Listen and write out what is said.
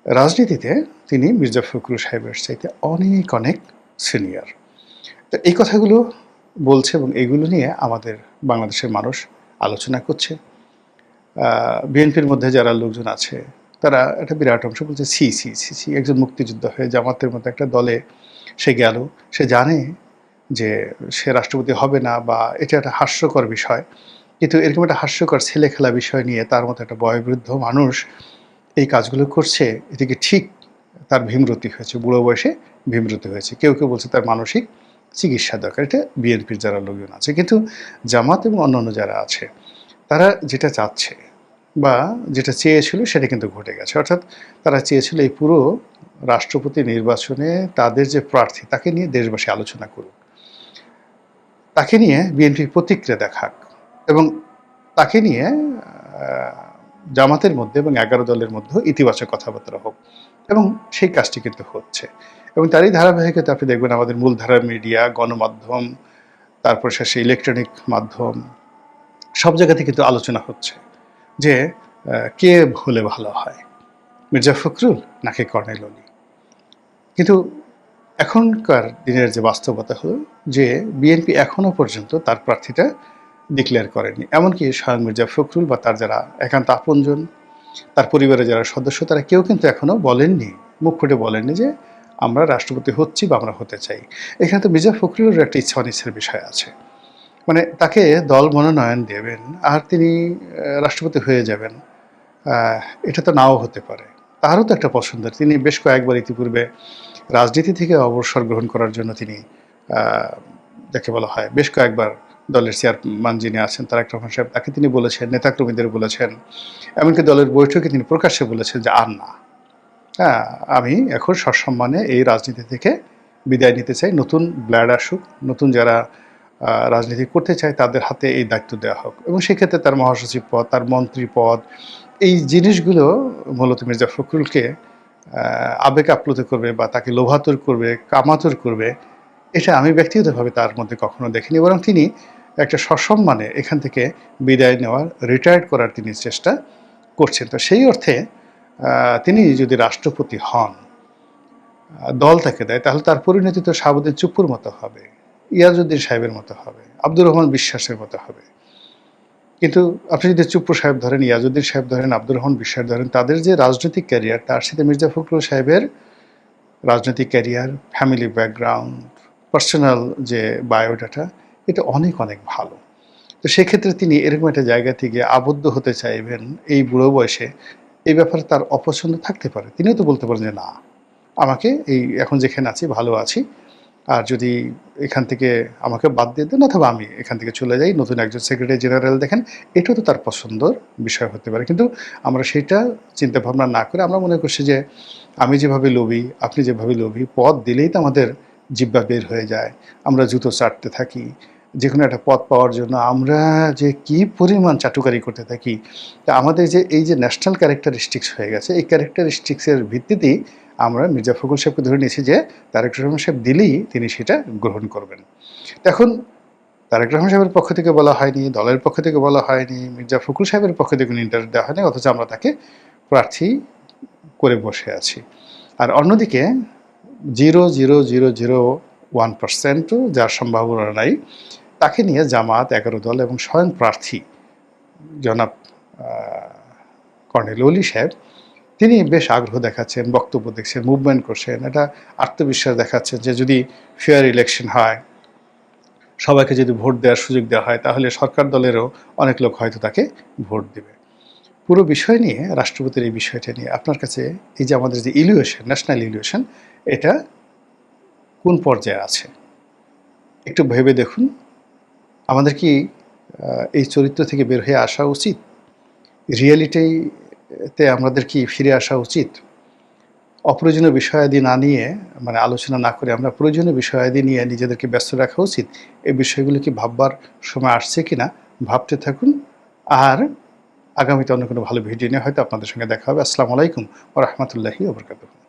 রাজনীতিতে তিনি মির্জা ফখরুল সাহেবের চাইতে অনেক অনেক সিনিয়র। তো এই কথাগুলো বলছে এবং এগুলো নিয়ে আমাদের বাংলাদেশের মানুষ আলোচনা করছে। বিএনপির মধ্যে যারা লোকজন আছে তারা একটা বিরাট অংশ বলছে, ছি ছি ছি ছি, একজন মুক্তিযোদ্ধা হয়ে জামাতের মতো একটা দলে সে গেল, সে জানে যে সে রাষ্ট্রপতি হবে না, বা এটা একটা হাস্যকর বিষয়। কিন্তু এরকম একটা হাস্যকর ছেলে খেলা বিষয় নিয়ে তার মতো একটা বয়োবৃদ্ধ মানুষ এই কাজগুলো করছে, এটা কি ঠিক? তার ভীমরতি হয়েছে, বুড়ো বয়সে ভীমরতি হয়েছে। কেউ কেউ বলছে তার মানসিক চিকিৎসা দরকার। এটা বিএনপির যারা লোকজন আছে। কিন্তু জামাত এবং অন্যান্য যারা আছে তারা যেটা চাচ্ছে বা যেটা চেয়েছিল সেটা কিন্তু ঘটে গেছে। অর্থাৎ তারা চেয়েছিল এই পুরো রাষ্ট্রপতি নির্বাচনে তাদের যে প্রার্থী তাকে নিয়ে দেশবাসী আলোচনা করুক, তাকে নিয়ে বিএনপির প্রতিক্রিয়া দেখাক এবং তাকে নিয়ে জামাতের মধ্যে এবং ১১ দলের মধ্যে ইতিবাচক কথাবার্তা হোক, এবং সেই কাজটি কিন্তু হচ্ছে। এবং তারই ধারাবাহিকতা আপনি দেখবেন আমাদের মূলধারার মিডিয়া, গণমাধ্যম, তারপর শেষে ইলেকট্রনিক মাধ্যম, সব জায়গাতে কিন্তু আলোচনা হচ্ছে যে কে হলে ভালো হয়, মির্জা ফখরুল নাকি কর্নেল অলি। কিন্তু এখনকার দিনের যে বাস্তবতা হলো যে বিএনপি এখনো পর্যন্ত তার প্রার্থীটা ডিক্লেয়ার করেনি। এমনকি স্বয়ং মির্জা ফখরুল বা তার যারা একান্ত আপনজন, তার পরিবারের যারা সদস্য, তারা কেউ কিন্তু এখনো বলেননি, মুখ ফুটে বলেননি যে আমরা রাষ্ট্রপতি হচ্ছি বা আমরা হতে চাই। এখানে তো মির্জা ফখরুলের একটা ইচ্ছা অনিচ্ছার বিষয় আছে। মানে তাকে দল মনোনয়ন দেবেন আর তিনি রাষ্ট্রপতি হয়ে যাবেন, এটা তো নাও হতে পারে। তারও তো একটা পছন্দের, তিনি বেশ কয়েকবার ইতিপূর্বে রাজনীতি থেকে অবসর গ্রহণ করার জন্য তিনি যাকে বলা হয় বেশ কয়েকবার দলের চেয়ারম্যান যিনি আছেন তারেক রহমান সাহেব, তাকে তিনি বলেছেন, নেতাকর্মীদের বলেছেন, এমনকি দলের বৈঠকে তিনি প্রকাশ্যে বলেছেন যে আর না, হ্যাঁ আমি এখন সসম্মানে এই রাজনীতি থেকে বিদায় নিতে চাই, নতুন ব্লাড আসুক, নতুন যারা রাজনীতি করতে চায় তাদের হাতে এই দায়িত্ব দেওয়া হোক। এবং সেক্ষেত্রে তার মহাসচিব পদ, তার মন্ত্রী পদ, এই জিনিসগুলো মূলত মির্জা ফখরুলকে আবেগ আপ্লুত করবে বা তাকে লোভাতুর করবে, কামাতুর করবে, এটা আমি ব্যক্তিগতভাবে তার মধ্যে কখনো দেখিনি। বরং তিনি একটা সসম্মানে এখান থেকে বিদায় নেওয়ার, রিটায়ার্ড করার তিনি চেষ্টা করছেন। তো সেই অর্থে তিনি যদি রাষ্ট্রপতি হন, দল তাকে দেয়, তাহলে তার পরিণতি তো শাহাবুদ্দিন চুপ্পুর মতো হবে, ইয়াজউদ্দিন সাহেবের মতো হবে, আব্দুর রহমান বিশ্বাসের মতো হবে। কিন্তু আপনি যদি চুপ্পু সাহেব ধরেন, ইয়াজউদ্দিন সাহেব ধরেন, আব্দুর রহমান বিশ্বাস ধরেন, তাদের যে রাজনৈতিক ক্যারিয়ার তার সাথে মির্জা ফখরুল সাহেবের রাজনৈতিক ক্যারিয়ার, ফ্যামিলি ব্যাকগ্রাউন্ড, পার্সোনাল যে বায়োডাটা, এটা অনেক অনেক ভালো। তো সেক্ষেত্রে তিনি এরকম একটা জায়গা থেকে আবদ্ধ হতে চাইবেন এই বুড়ো বয়সে, এই ব্যাপারে তার অপছন্দ থাকতে পারে। তিনিও তো বলতে পারেন যে না, আমাকে এই এখন যেখানে আছি ভালো আছি, আর যদি এখান থেকে আমাকে বাদ দিয়ে দেন অথবা আমি এখান থেকে চলে যাই, নতুন একজন সেক্রেটারি জেনারেল দেখেন, এটাও তো তার পছন্দর বিষয় হতে পারে। কিন্তু আমরা সেটা চিন্তাভাবনা না করে আমরা মনে করছি যে আমি যেভাবে লোভী, আপনি যেভাবে লোভী, পদ দিলেই তো আমাদের জিহ্বা বের হয়ে যায়, আমরা জুতো চাটতে থাকি, যে কোনো একটা পদ পাওয়ার জন্য আমরা যে কী পরিমাণ চাটুকারি করতে থাকি। তা আমাদের যে এই যে ন্যাশনাল ক্যারেক্টারিস্টিক্স হয়ে গেছে, এই ক্যারেক্টারিস্টিক্সের ভিত্তিতেই আমরা মির্জা ফখরুল সাহেবকে ধরে নিয়েছি যে তারেক রহমান সাহেব দিলেই তিনি সেটা গ্রহণ করবেন। এখন তারেক রহমান সাহেবের পক্ষ থেকে বলা হয়নি, দলের পক্ষ থেকে বলা হয়নি, মির্জা ফখরুল সাহেবের পক্ষ থেকে ইন্টারভিউ দেওয়া হয়নি, অথচ আমরা তাকে প্রার্থী করে বসে আছি। আর অন্যদিকে 0.0001%ও যার সম্ভাবনা নাই, তাকে নিয়ে জামাত, ১১ দল এবং স্বয়ং প্রার্থী জনাব কর্নেল অলি সাহেব, তিনি বেশ আগ্রহ দেখাচ্ছেন, বক্তব্য দেখছেন, মুভমেন্ট করছেন, এটা আত্মবিশ্বাস দেখাচ্ছেন যে যদি ফেয়ার ইলেকশন হয়, সবাইকে যদি ভোট দেওয়ার সুযোগ দেওয়া হয়, তাহলে সরকার দলেরও অনেক লোক হয়তো তাকে ভোট দেবে। পুরো বিষয় নিয়ে, রাষ্ট্রপতির এই বিষয়টা নিয়ে আপনার কাছে এই যে আমাদের যে ইলিউশন, ন্যাশনাল ইলিউশন, এটা কোন পর্যায়ে আছে একটু ভেবে দেখুন। আমাদের কি এই চরিত্র থেকে বের হয়ে আসা উচিত? রিয়েলিটিতে আমাদের কি ফিরে আসা উচিত? অপ্রয়োজনীয় বিষয়াদি না নিয়ে, মানে আলোচনা না করে আমরা প্রয়োজনীয় বিষয়াদি নিয়ে নিজেদেরকে ব্যস্ত রাখা উচিত। এই বিষয়গুলো কি ভাববার সময় আসছে কিনা ভাবতে থাকুন। আর আগামীতে অন্য কোনো ভালো ভিডিও নিয়ে হয়তো আপনাদের সঙ্গে দেখা হবে। আসসালামু আলাইকুম ওয়া রাহমাতুল্লাহি ওয়া বারাকাতুহু।